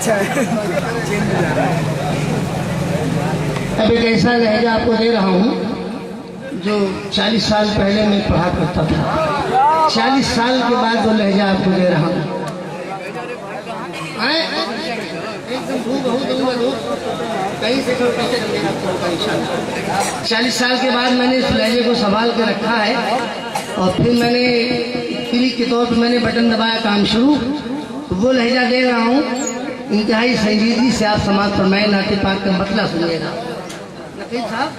अच्छा है। अब एक ऐसा लहजा आपको दे रहा हूँ जो 40 साल पहले मैं पढ़ा करता था। 40 साल के बाद वो लहजा आपको दे रहा हूँ। एकदम कहीं से 40 साल के बाद मैंने इस लहजे को संभाल के रखा है और फिर मैंने क्लिक के तौर पर मैंने बटन दबाया, काम शुरू। तो वो लहजा दे रहा हूँ इंतहाई संजीदगी से। आप समाज फरमाए नाते पाक का मतलब सुनिएगा। नकीब साहब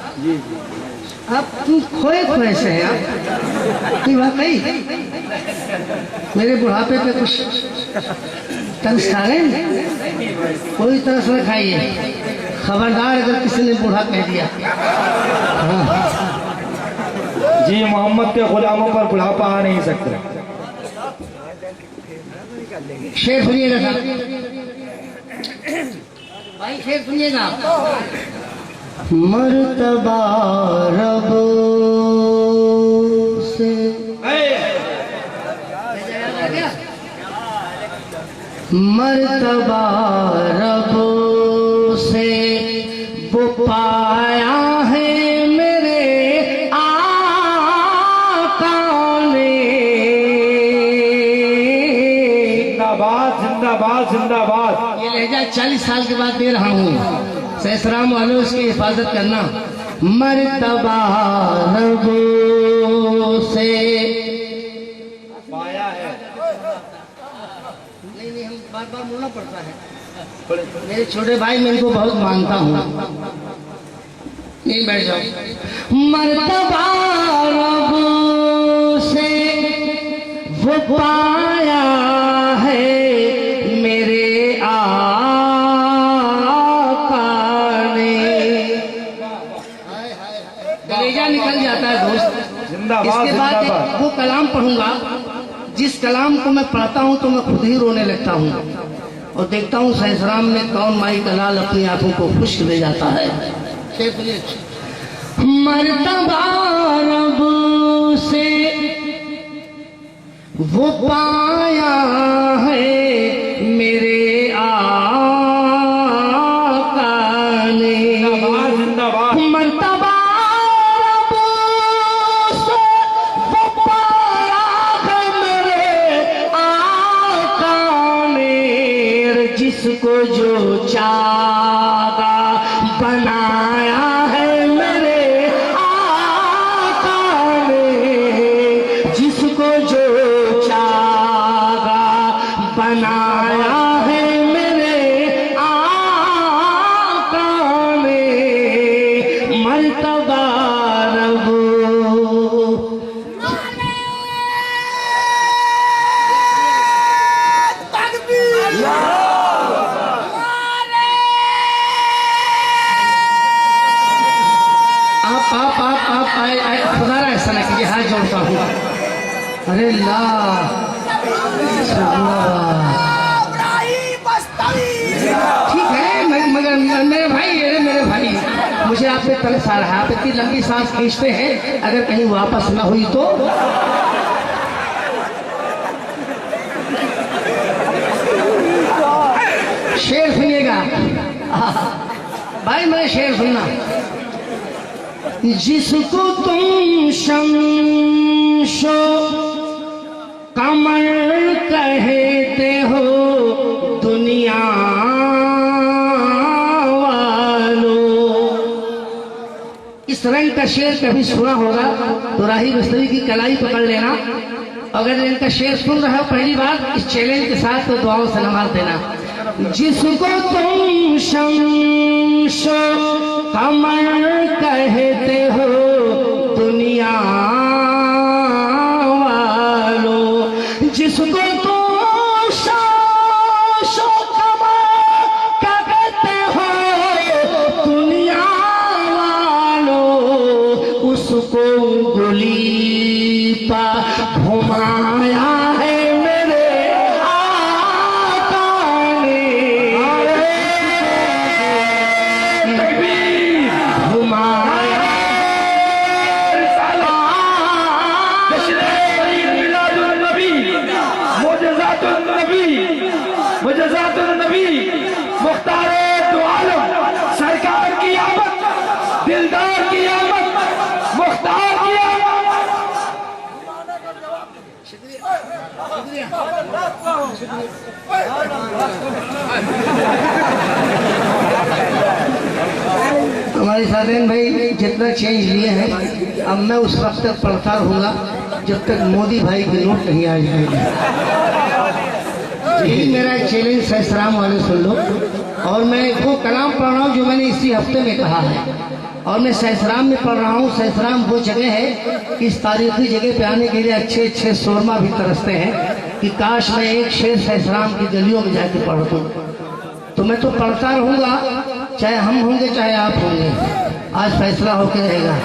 आप तुम खोए खोए से हैं आप वाकई मेरे बुढ़ापे पे कुछ तरस खा रहे हैं। कोई तरस न खाइए, खबरदार अगर किसी ने बूढ़ा कह दिया। हाँ। जी मोहम्मद के गुलामों पर बुढ़ापा आ नहीं सकते। शेर सुनिएगा साहब, भाई शेर सुनिएगा। मर्तबा रब से मर्तबा रब से वो पाया है मेरे आका ने। जिंदाबाद जिंदाबाद जिंदाबाद। ये लहजा 40 साल के बाद दे रहा हूँ। सैसराम वालों इसकी हिफाजत करना। मर्तबा रब से पाया है। नहीं हम बार बार बोलना पड़ता है। मेरे छोटे भाई मैं इनको बहुत मानता हूँ। नहीं बैठ जाओ। मर्तबा रब से वो पाया है मेरे आका ने। कलेजा निकल जाता है दोस्त। जिंदाबाद इसके बाद जिंदाबाद। वो कलाम पढ़ूंगा जिस कलाम को मैं पढ़ता हूँ तो मैं खुद ही रोने लगता हूँ और देखता हूँ सैसराम में कौन माई का लाल अपनी आंखों को खुश्क ले जाता है। मर्तबा रब से वो पाया है मेरे आका ने। जिंदाबाद मर्तबा रब से वो पाया है मेरे आका ने। जिसको जो चाहा बनाया है मेरे आका ने। जिसको जो चाहा बनाया है मेरे आका ने। मर्तबा रब आप आए खुदारा ऐसा ना कीजिए, हाथ जोड़ता हूँ। अरे ला ठीक है मगर मेरे भाई मुझे आप पे तरस आ रहा है। आप इतनी लंबी सांस खींचते हैं, अगर कहीं वापस ना हुई तो। शेर सुनिएगा भाई, मेरे शेर सुनना। जिसको तुम शमशो कमर कहते हो दुनिया वालों। इस रंग का शेर कभी सुना होगा तो राही बस्तरी की कलाई पकड़ लेना। अगर इनका शेर सुन रहे हो पहली बार इस चैलेंज के साथ तो दुआओं से नवाज देना। जिसको तुम शमशो कमर कहते हो दुनिया वालों। जिसको तुम शमशो कमर कहते हो दुनिया वालों। उसको गोली पा घुमाया है मेरे आका ने। मुजज़ातुन नबी मुख्तारे दो आलम सरकार की आमद, दिलदार की आमद, मुख्तार की आमद। हमारे साधन भाई जितना चेंज लिए हैं, अब मैं उस वक्त तक पढ़ता रहूँगा जब तक मोदी भाई की नोट नहीं आ जाएगी। यही मेरा चैलेंज सैसराम वाले सुन लो। और मैं वो कलाम पढ़ रहा हूँ जो मैंने इसी हफ्ते में कहा है, और मैं सैसराम में पढ़ रहा हूँ। सैसराम वो जगह है कि इस तारीखी जगह पे आने के लिए अच्छे अच्छे शोरमा भी तरसते हैं कि काश मैं एक शेर सैसराम की गलियों में जाके पढ़ दूँ। तो मैं तो पढ़ता रहूँगा, चाहे हम होंगे चाहे आप होंगे। आज फैसला होकर रहेगा,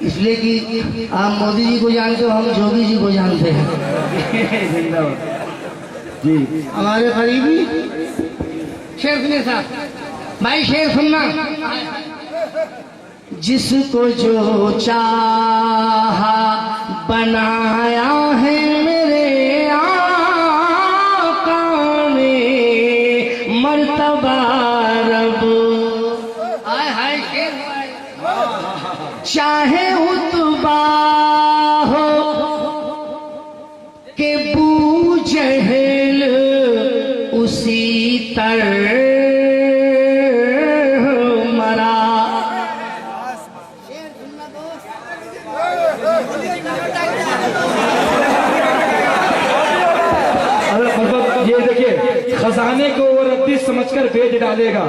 इसलिए कि आप मोदी जी को जानते हो, हम जोगी जी को जानते हैं। जी हमारे करीबी शेर सुनिए साहब, भाई शेर सुनना। जिसको जो चाहा बनाया है मेरे आका ने, मर्तबा रब आय हाय शेर चाहे उतबा हो के बू जहल उसी तरह मरा। ये देखिए, खजाने को वो रद्दी समझकर बेच डालेगा,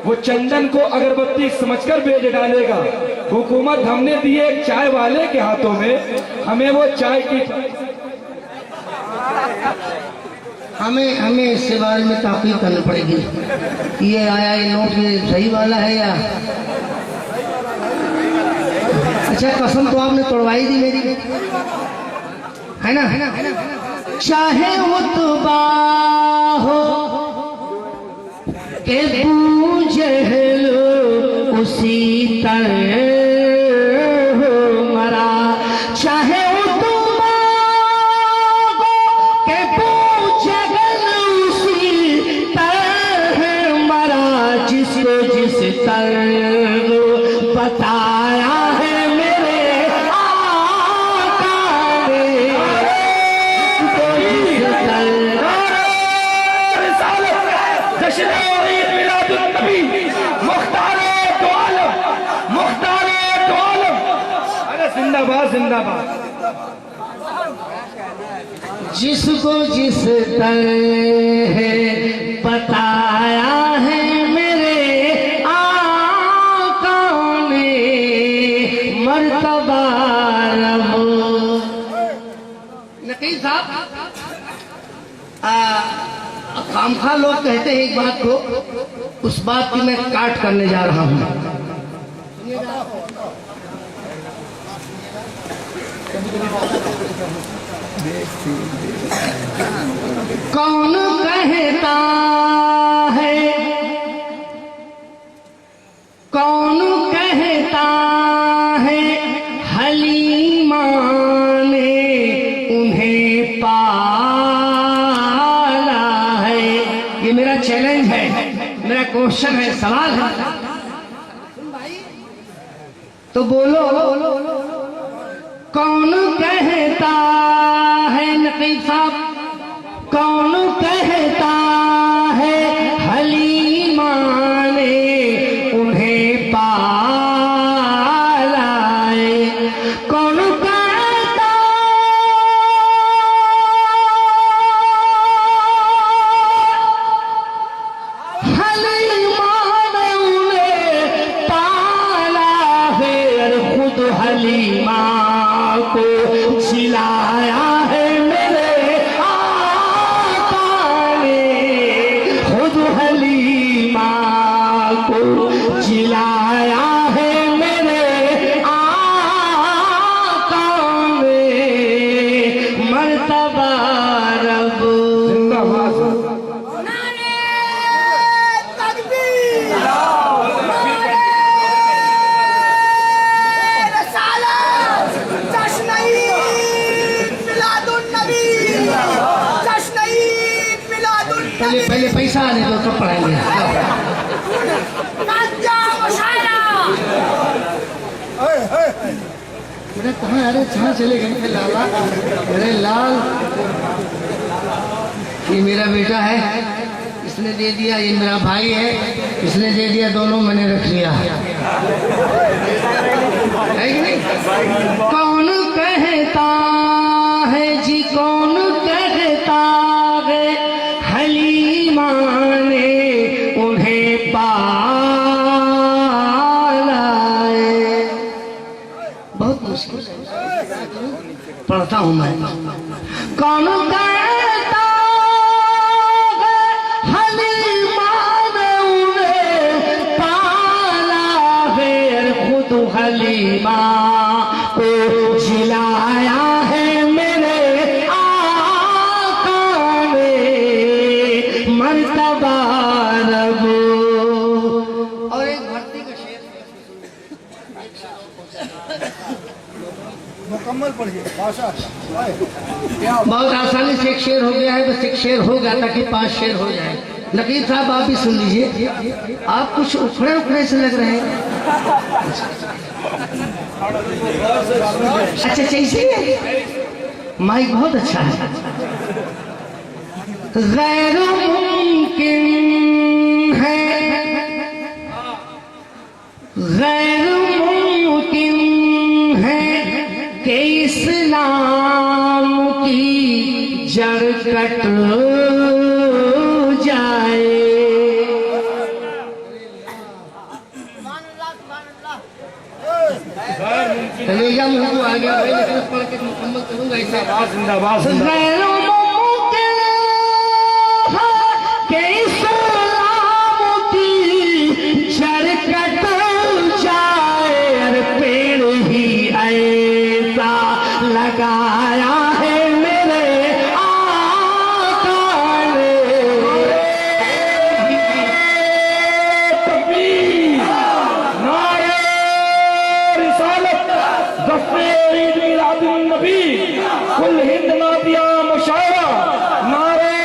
वो चंदन को अगरबत्ती समझकर बेच डालेगा। हुकूमत हमने दी है एक चाय वाले के हाथों में, हमें वो चाय की हमें इसके बारे में ताक़ीद करनी पड़ेगी। ये आया ये नोट ये सही वाला है या? अच्छा कसम तो आपने तोड़वाई दी मेरी, है ना? चाहे उतबा हो के बूझल उसी तरह मरा। चाहे उतबा हो के बूझल उसी तरह मरा। जिसको जिस तरह बताया है मेरे आका ने, तो जिस तरह जिंदाबाद जिंदाबाद। जिसको जिस तरह बताया है मेरे आका ने, मर्तबा रब। नकीब साहब, खामखा लोग कहते हैं एक बात को, उस बात की मैं काट करने जा रहा हूँ। कौन कहता है, कौन कहता है हलीमा ने उन्हें पाला है। ये मेरा चैलेंज है, मेरा क्वेश्चन है, सवाल है। तो बोलो कौन कहता है नकीब साहब, कौन कहता है हलीमा ने उन्हें पाला है? कौन कहता हलीमा ने उन्हें पाला है? अरे खुद हलीमा को सिलाया है मेरे आका पहले पैसा आने दो तब पढ़ाएंगे। बेटा कहाँ अरे कहाँ चले गए थे लाला? अरे लाल, ये मेरा बेटा है, इसने दे दिया, ये मेरा भाई है, इसने दे दिया, दोनों मैंने रख लिया है कि नहीं? कौन कहता है जी, कौन कहता है हलीमा ने उन्हें पाला है। बहुत मुश्किल पढ़ता हूँ मैं। कौन कहता है हलीमा ने उन्हें पाला है, खुद हलीमा को जिलाया है मेरे आका ने मर्तबा रब। और एक भक्ति का शेर मुकम्मल पढ़िए भाषा। बहुत आसानी से एक शेर हो गया है, बस एक शेर हो गया ताकि 5 शेर हो जाए। नकीब साहब आप भी सुन लीजिए, आप कुछ उखड़े उखड़े से लग रहे हैं। अच्छा कैसे है? माइक बहुत अच्छा है। गैर मुमकिन है, गैर मुमकिन है कि इस्लाम की जड़ कट जाए। कलेजा मुझे आ गया भाई, लेकिन पढ़ के मुकम्मल करूंगा ऐसा। जिंदाबाद जिंदाबाद। गैर मुमकिन है कि इस्लाम की जड़ कट जाए, और पेड़ ही ऐसा लगाया है मेरे आका ने। तकबीर, नारे रिसालत, दफ़े ईद मिलादुन नबी, कुल हिंद नादिया मुशायरा, नारे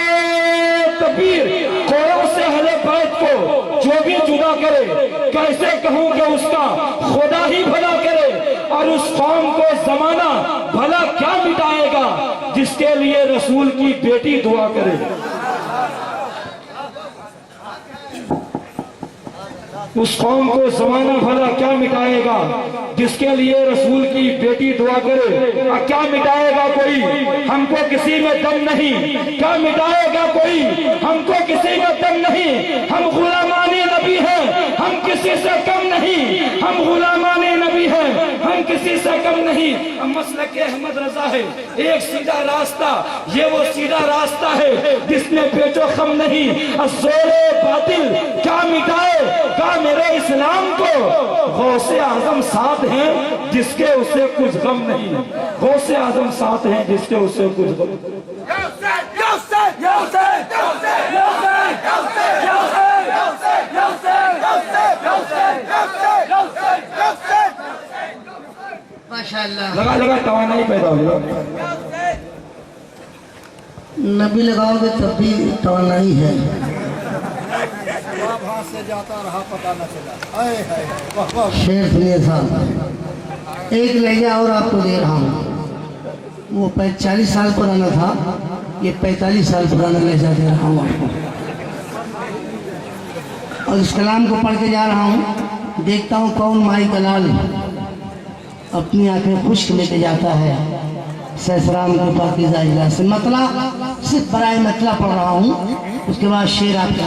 तकबीर। कोरों से अहले बैत को जो भी जुदा करे, कैसे कहूं कि उसका खुदा ही भला करे, और उस कौम को जमाना भला क्या मिटाएगा जिसके लिए रसूल की बेटी दुआ करे। उस कौम को जमाना भला क्या मिटाएगा जिसके लिए रसूल की बेटी दुआ करे। और क्या मिटाएगा कोई, हमको किसी में दम नहीं। क्या मिटाएगा कोई, हमको किसी में दम नहीं। हम गुलामाने नबी हैं, हम किसी से कम नहीं। हम गुलामाने नबी हैं, हम किसी से कम नहीं। हम मसलक अहमद रजा है, एक सीधा रास्ता, ये वो सीधा रास्ता है जिसमें पेचो खम नहीं। जोरे बातिल क्या मिटाएगा मेरे इस्लाम को। गौसे आजम साथ हैं जिसके उसे कुछ गम नहीं। गौसे आजम साथ हैं जिसके उसे कुछ गम नहीं। माशाअल्लाह। लगा लगा तवानाई पैदा होगा। नबी लगाओगे तब भी तवानाई है। हाथ से जाता रहा पता न चला। आए हाय वाह वाह। शेर सुनिए साहब, एक लहजा और आपको दे रहा हूँ। वो 40 साल पुराना था, ये 45 साल पुराना लहजा दे रहा हूँ आपको। और इस कलाम को पढ़ के जा रहा हूँ। देखता हूँ कौन माई का लाल अपनी आंखें खुश्क लेके जाता है सैसराम के पाकीज़ा इजलास से। मतला सिर्फ बराए मतला पढ़ रहा हूँ, उसके बाद शेर आपके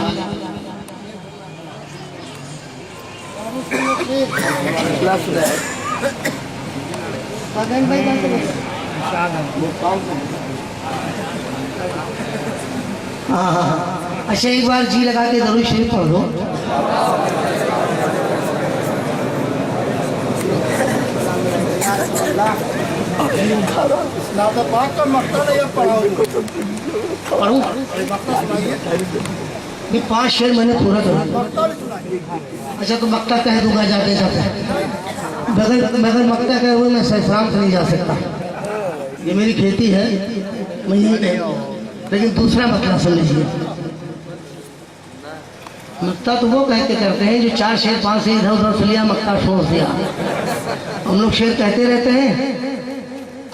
हाँ। अच्छा एक बार जी लगा के जरूर शेर पढ़ दो। पाक का मक्ता नहीं पढ़ा पढ़ूं? ये 5 शेर मैंने पूरा कर। अच्छा तो मक्ता कह दूंगा जाते जाते, बगैर मक्ता कहे हुए मैं सैफरान से नहीं जा सकता। ये मेरी खेती है, मैं यही कह रहा हूँ। लेकिन दूसरा मसला सुन लीजिए। मक्ता तो वो कहते करते हैं जो 4 शेर 5 शेर इधर उधर से लिया, मक्ता छोड़ दिया। हम लोग शेर कहते रहते हैं,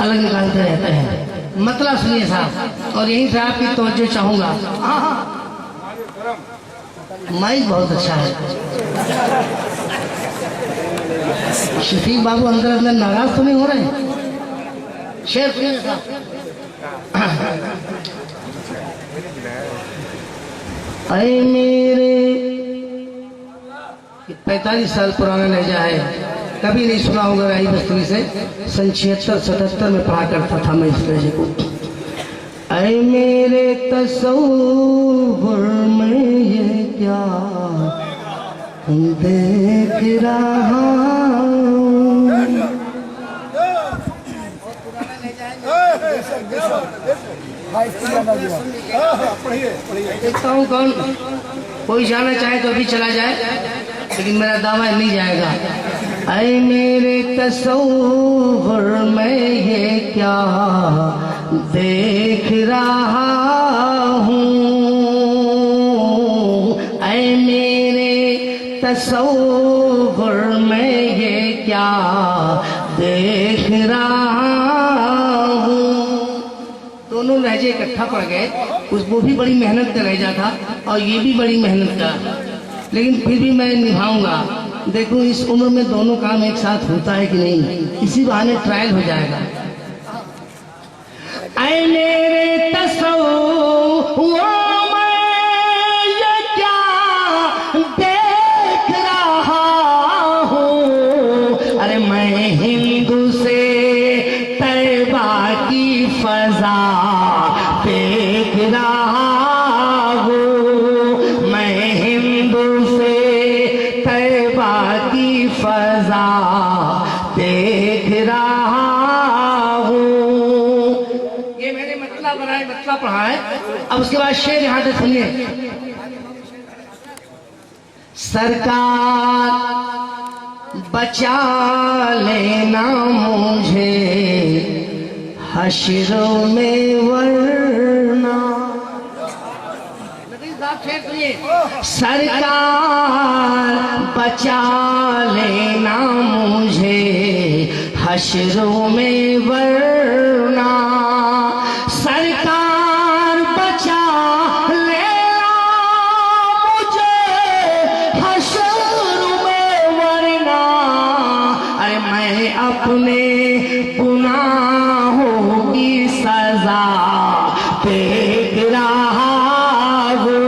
अलग निकालते रहते हैं। मतलब सुनिए साहब, और यहीं से आपकी तवज्जो चाहूंगा। माइक बहुत अच्छा है। शफीक बाबू अंदर अंदर नाराज तो नहीं हो रहे? शेर सुनिए साहब। अरे मेरे 45 साल पुराना लहजा है, कभी नहीं सुना होगा राही बस्ती से। सन 76-77 में पढ़ा करता था मैं इस लहजे को। अरे मेरे तसव्वुर में ये क्या देख रहा हूँ। देखता हूँ कौन कोई जाना चाहे तो अभी चला जाए, लेकिन मेरा दावा नहीं जाएगा। ऐ मेरे तसव्वुर में ये क्या देख रहा हूँ। ऐ मेरे तसव्वुर में ये क्या देख रहा हूँ। दोनों लहजे इकट्ठा पड़ गए। वो भी बड़ी मेहनत का लहजा था और ये भी बड़ी मेहनत का, लेकिन फिर भी मैं निभाऊंगा। देखो इस उम्र में दोनों काम एक साथ होता है कि नहीं, इसी बहाने ट्रायल हो जाएगा। ऐ मेरे तसव्वुर में ये क्या देख रहा हूँ। अरे मैं हिंदू से तैबा की फजा देख रहा हूँ। मैं हिंदू से तैबा की फजा देख रहा हूँ। ये मैंने मतलब पढ़ा है। अब उसके बाद शेर यहाँ से सुनिए। सरकार बचा लेना मुझे हश्र में वरना। सरकार बचा लेना मुझे हश्र में वरना। सरकार बचा लेना मुझे हश्र में वरना। अरे मैं अपने गुनाहों की सजा देख रहा हूँ।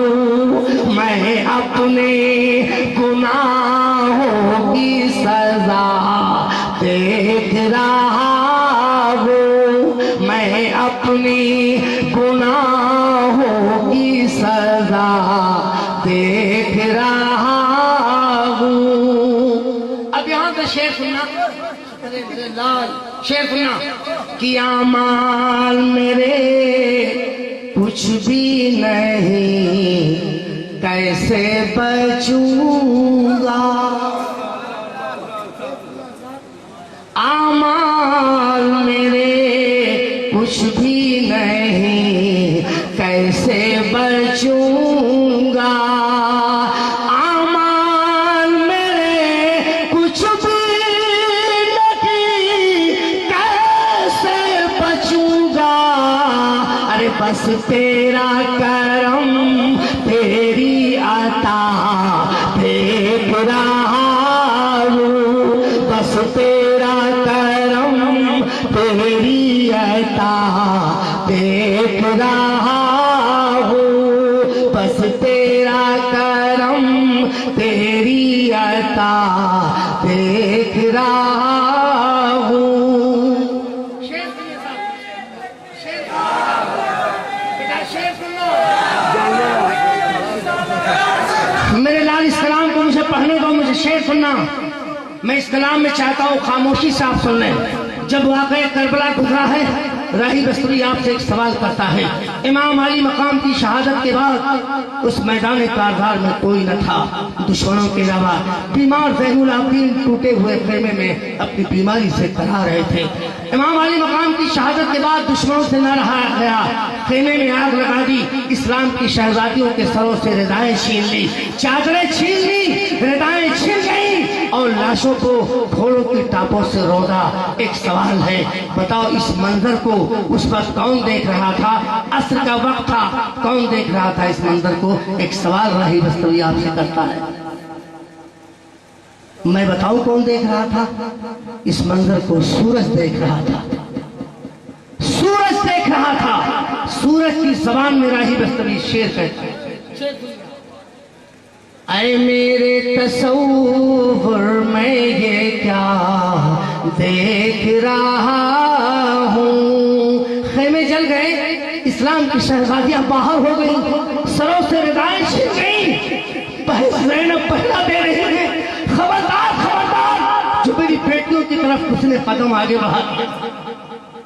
मैं अपने गुनाहों की सजा देख रहा हूँ। मैं अपनी गुनाहों की सजा देख रहा हूँ। अब यहाँ से शेर सुनना, अरे मेरे लाल शेर सुनना। कि अमाल मेरे कुछ भी नहीं, कैसे बचूंगा। अमाल मेरे कुछ भी नहीं, कैसे बचूंगा। अमाल मेरे कुछ भी नहीं, कैसे बचूंगा। अरे बस तेरा करम तेरी अता देख रहा हूँ। बस तेरा करम तेरी अता देख रहा हूँ। बस तेरा करम तेरी अता देख रहा हूँ। मेरे लाल इस कलाम को मुझे पढ़ने दो, मुझे शेर सुनना। मैं इस कलाम में चाहता हूँ खामोशी से आप सुन लें। जब वाक़या करबला गुजरा है राही बस्तरी आपसे एक सवाल करता है। इमाम अली मकाम की शहादत के बाद उस मैदान कारजार में कोई न था दुश्मनों के अलावा। बीमार ज़ैनुल आबिदीन टूटे हुए खेमे में अपनी बीमारी से करा रहे थे। इमाम अली मकाम की शहादत के बाद दुश्मनों से न रहा गया, खेमे में आग लगा दी, इस्लाम की शहजादियों के सरों से रिदाएं छीन ली, चादरें छीन ली, रिदाएं छिन गई और लाशों को घोड़ों की टापों से रोदा। एक सवाल है, बताओ इस मंजर को उस वक्त कौन देख रहा था? असर का वक्त था, कौन देख रहा था इस मंजर को? एक सवाल राही बस्तवी आपसे करता है। मैं बताऊं कौन देख रहा था इस मंजर को? सूरज देख रहा था, सूरज देख रहा था। सूरज की जबान में राही बस्तवी शेर कहता है, ऐ मेरे तसव्वुर में ये क्या देख रहा हूँ। खेमे जल गए, इस्लाम की शहजादियां बाहर हो गई, सरों से रिदाएं छिन गई, ज़ैनब पहला दे रही है, खबरदार खबरदार, जो मेरी बेटियों की तरफ उसने कदम आगे बढ़ा दिया।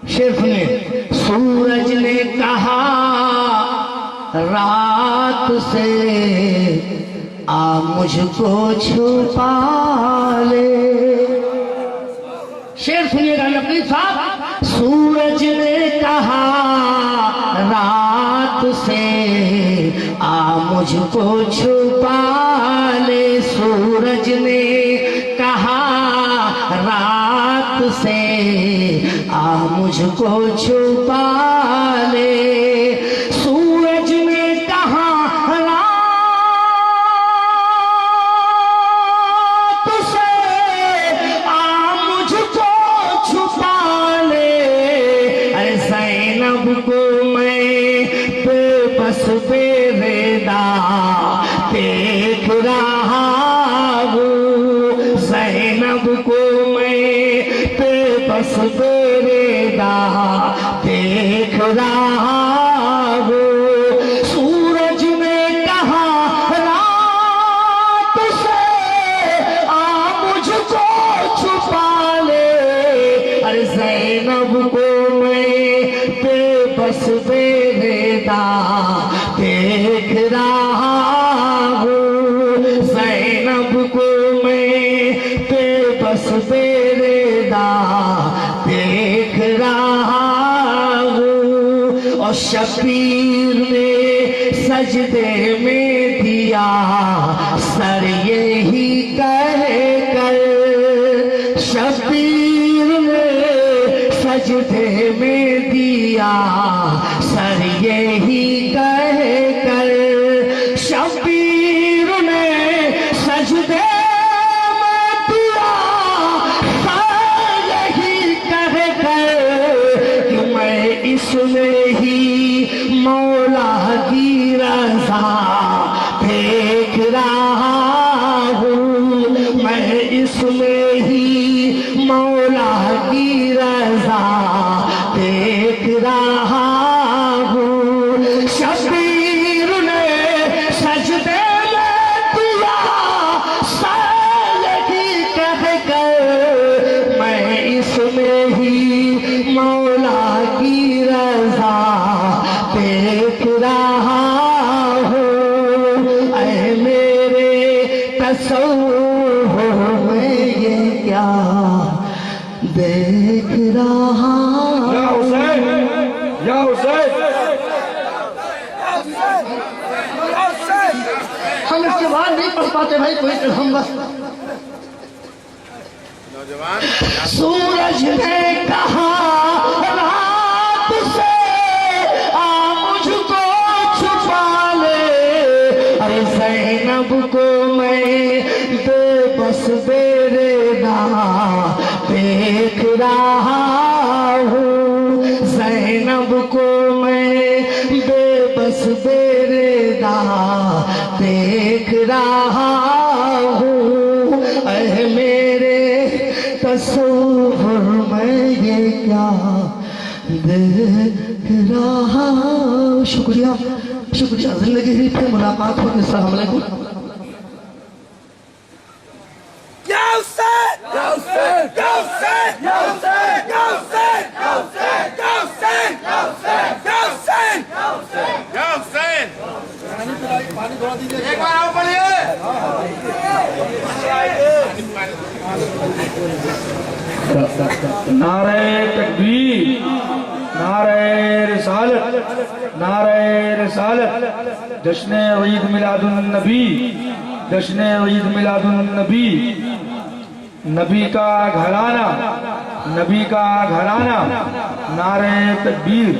शेर सुनिए, सूरज ने कहा रात से आ मुझको छुपा ले। शेर सुनिएगा नकली साहब, सूरज ने कहा रात से आ मुझको छुपा ले। सूरज ने कहा रात से आ मुझको छुपा ले। सूरज ने कहा बेरेदा देख रहा हूँ, ज़ैनब को मैं बेबस बेरेदा देख रहा हूँ। सूरज ने कहा रात से आ मुझको छुपा ले। अरे ज़ैनब को मैं बेबस बेरेदा देख रहा हूँ, ज़ैनब को मैं बेबस बेरेदा देख रहा हूँ। और शबीर ने सजदे में दिया सर यही कह कर। शबीर ने सजदे में दिया सर यही कह कर। शबीर ने सजदे में दिया सर यही कह कर कि मैं इसमें ही मौला की रज़ा देख रहा हूँ। मैं इसमें ही मौला की रज़ा देख रहा हूँ। शबीर ने सजदे में दिया सर यही कह कर मैं इसमें ही मौला की रज़ा देख रहा हूँ। ऐ मेरे तसव्वुर में ये क्या देख रहा हूँ। या हुसैन, या हुसैन, हम इसके बाद नहीं पढ़ पाते भाई, कोई हम बस। सूरज ने कहा रात से आ मुझको छुपा ले। अरे ज़ैनब को मैं बेबस बेरेदा देख रहा हूँ। ज़ैनब को मैं बेबस बेरेदा देख रहा हूँ। ऐ मेरे तसव्वुर में ये क्या देख रहा। शुक्रिया शुक्रिया, जिंदगी ही फिर मुलाकात होगी। अस्सलाम वालेकुम। Go Set! Go Set! Go Set! Go Set! Go Set! पानी थोड़ा दीजिए। एक बार आओ पढ़िए। नारे तकबीर, नारे रिसालत, नारे रिसालत। जश्न ईद मिलादुन नबी, जश्न ईद मिलादुन नबी। नबी का घराना, नबी का घराना। नारे तकबीर।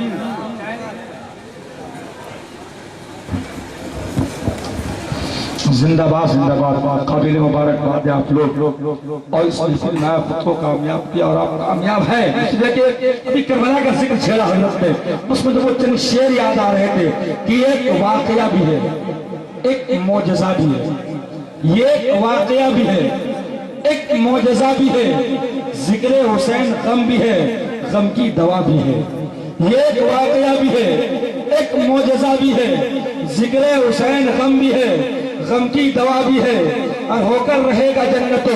जिंदाबाद जिंदाबाद। काबिल मुबारकबाद है आप लोग और इस मिशन में आप को कामयाब किया और आप कामयाब हैं। इसलिए कि अभी करबला का जिक्र छेड़ा हजरत में, उसमें तो वो चंद शेर याद आ रहे थे कि एक वाकया भी है, एक मौजज़ा भी है। ये एक वाकया भी है, एक मौजज़ा भी है। जिक्र हुसैन गम भी है, गम की दवा भी है। ये एक वाकया भी है, एक मौजज़ा भी है। जिक्र हुसैन गम भी है, गम की दवा भी है। और होकर रहेगा जन्नतो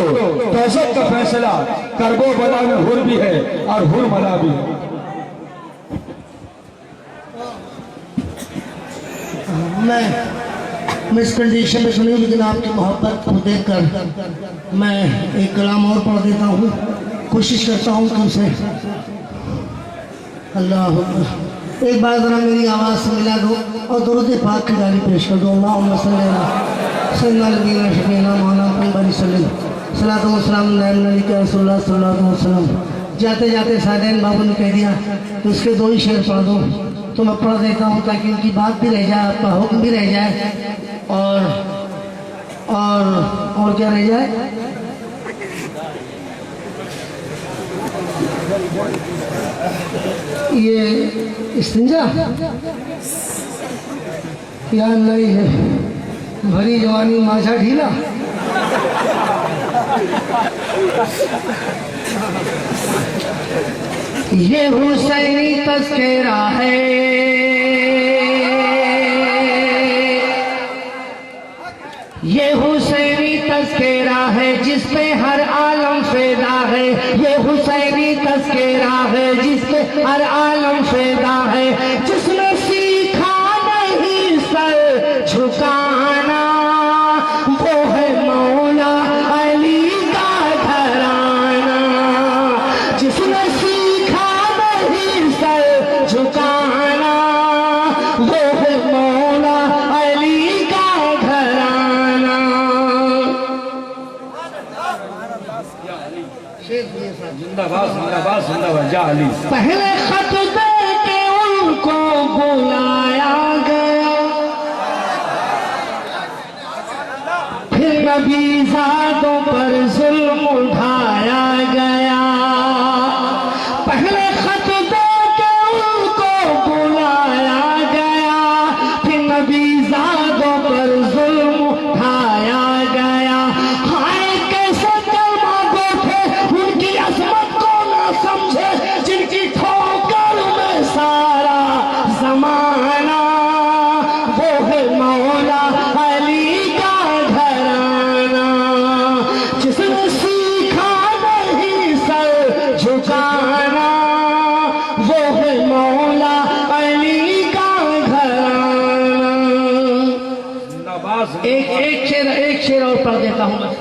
तौसत का फैसला, करबो बला में हुर भी है और हुर मला भी है। मैं इस कंडीशन में सुनी, लेकिन आपकी मोहब्बत को देखकर मैं एक कलाम और पढ़ देता हूँ। कोशिश करता हूँ तुमसे। अल्लाह अकबर। एक बार ज़रा मेरी आवाज़ से मिला दो और दुरूद पाक की गाली पेश कर दो। अल्लाहुम्मा सल्ली अला सय्यिदना नबीना शफीना मौलाना मुहम्मद सल्लल्लाहु अलैहि वसल्लम। जाते जाते सादैन बाबू ने कह दिया तो उसके दो ही शेर पढ़ दो, तो मैं पढ़ देता हूँ ताकि उनकी बात भी रह जाए, आपका हुक्म भी रह जाए और क्या रह जाए। ये इस्तिंजा या नहीं है, भरी जवानी माछा ढीला। ये हुसैनी तज़किरा है, ये हुसैनी तज़किरा है जिस पे हर आलम फ़िदा है। ये हुसैनी तज़किरा है जिस पे हर आलम फ़िदा है। जिसने सीखा नहीं सर झुकाना, वो है मौला अली का घराना। जिसने सीखा नहीं सर झुकाना, वो है मौला अली का घराना। जिंदाबाद जिंदाबाद जिंदाबाद जा अली। पहले खत दे के उनको बुलाया गया, फिर नबीज़ादों पर जुल्म उठाया गया। पहले खत दे के उनको बुलाया गया, फिर नबीज़ादों पर जुल्म उठाया गया। हाय कैसे कलमा गो थे, उनकी अज़मत को न समझे, जिनकी ठोकर में सारा ज़माना। वो है मौला अली का घराना। जिसने सीखा नहीं सर झुकाना, वो है मौला अली का घराना। जिंदाबाद। एक शेर और पढ़ देता हूँ बस।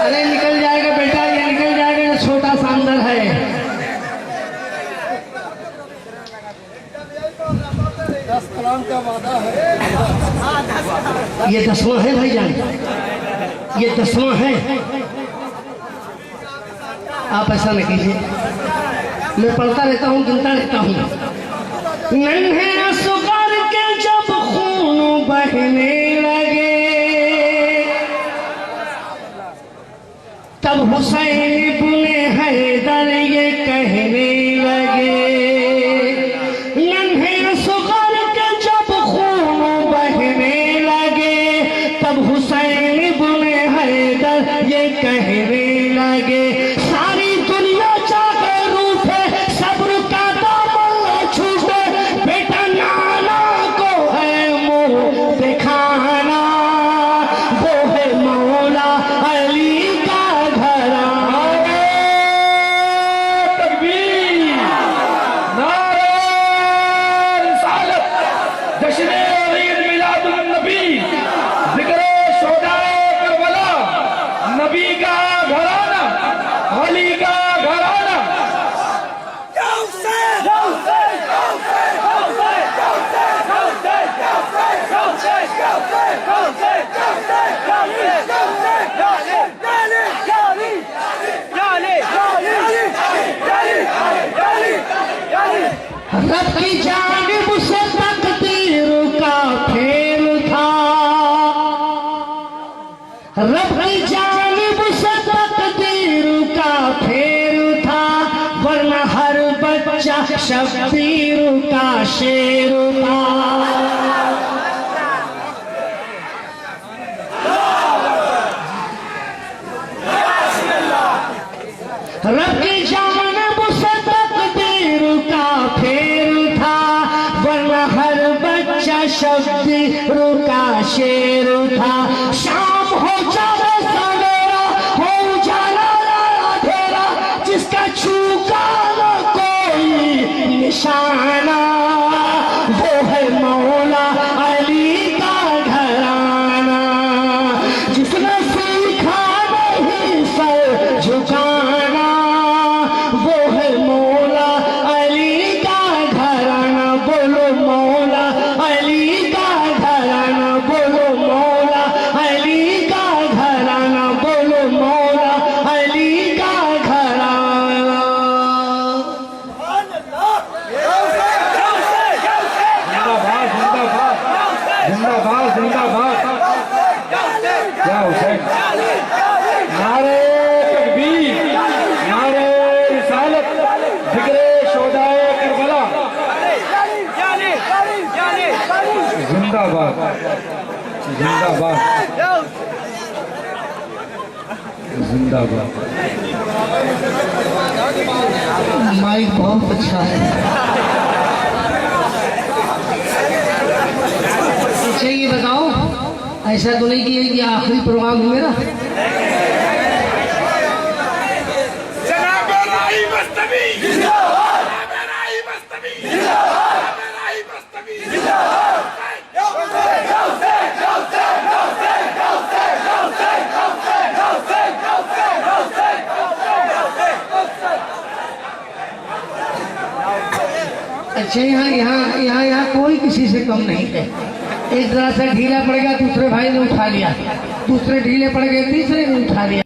अरे निकल जाएगा बेटा, ये निकल जाएगा, ये छोटा सा अंदर है। दस कलाम का वादा है। ये 10वां है भाईजान, ये 10वां है। आप ऐसा न कीजिए, मैं पढ़ता रहता हूँ, गिनता रहता हूँ। नन्हे असग़र के जब खून बहने लगे, तब हुसैन इब्ने हैदर ये कहने लगे। नन्हे असग़र के जब खून बहने लगे, तब हुसैन इब्ने हैदर ये कहने लगे। सारी दुनिया चाहे रूठे, सब्र का दामन न छूटे, बेटा नाना को है मुँह दिखाना। वो है मौला अली का घराना। रब की जानिब से तकदीर का फेर था, वरना हर बच्चा शब्बीर का शेर था। रब की जानिब से तकदीर का फेर था, वरना हर बच्चा शब्बीर का शेर था। शाम हो जाए सवेरा, हो उजाला अंधेरा, जिसका छूका न कोई निशाना, वो है मौला अली का घराना। जिसने सीखा नहीं सर झुकाना, वो है मौला अली का घराना। बोलो मौला अली का घराना, बोलो मौला अली का घराना, बोलो मौला अली का घराना। जिंदाबाद जिंदाबाद जिंदाबाद। क्या हुसैन, नारे तकबीर, नारे रिसालत, जिक्रे शोदाए करबला। जिंदाबाद जिंदाबाद जिंदाबाद। माइक बहुत अच्छा है। अच्छा ये बताओ, ऐसा तो नहीं कि ये आखिरी प्रोग्राम हुआ ना? अच्छा यहाँ यहाँ यहाँ यहाँ कोई किसी से कम नहीं है। एक तरह से ढीला पड़ गया, दूसरे भाई ने उठा लिया, दूसरे ढीले पड़ गए, तीसरे ने उठा लिया।